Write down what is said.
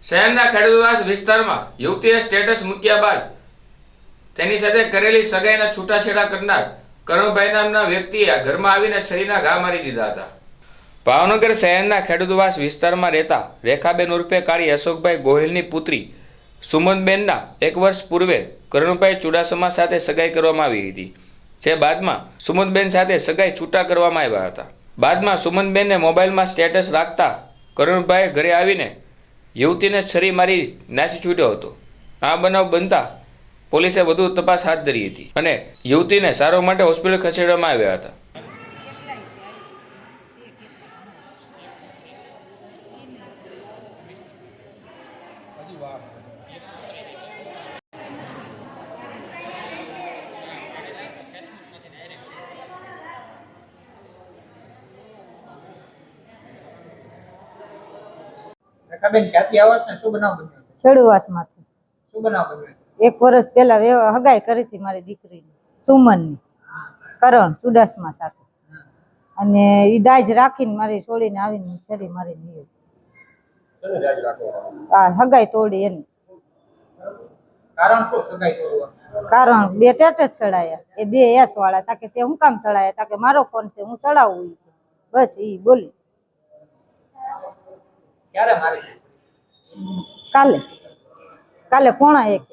શહેરના ખેડૂતવાસ વિસ્તારમાં યુવતીએ સ્ટેટસ મૂક્યા બાદ તેની સાથે કરેલી સગાઈના છૂટાછેડા કરનાર કરુણભાઈ નામના વ્યક્તિએ ઘરમાં આવીને છરીના ઘા મારી દીધા હતા. ભાવનગર શહેરના ખેડૂતવાસ વિસ્તારમાં રહેતા રેખાબેન ઉર્ફે કાળી અશોકભાઈ ગોહિલની પુત્રી સુમનબેનના 1 વર્ષ પૂર્વે કરુણભાઈ ચુડાસમા સાથે સગાઈ કરવામાં આવી હતી, જે બાદમાં સુમનબેન સાથે સગાઈ છૂટા કરવામાં આવ્યા હતા. બાદમાં સુમનબેનને મોબાઈલમાં સ્ટેટસ રાખતા કરુણભાઈ ઘરે આવીને યુવતીને છરી મારી નાસી છૂટ્યો હતો. આ બનાવ બનતા પોલીસે વધુ તપાસ હાથ ધરી હતી અને યુવતીને સારવાર માટે હોસ્પિટલ ખસેડવામાં આવ્યા હતા. રેખાબેન ક્યાંથી આવાસ ને શું બનાવ બન્યો? ચડુવાસમાંથી. શું બનાવ બન્યો? 1 વર્ષ પહેલા હગાઈ કરી હતી મારી દીકરીની સુમનની કરણ ચુડાસમા સાથે, અને ઈ દાજ રાખીને મારી છોડીને આવીને છરી મારીને હગાઈ તોડી એની. કારણ શું સગાઈ તોડવાનું? કારણ 2 ટેટસ ચડાયા, એ 2 એસ વાળા તાકે તે હું કામ ચડાયા, તાકે મારો ફોન છે હું ચડાવું, બસ ઈ બોલી. ક્યારે મારી? કાલે 1:15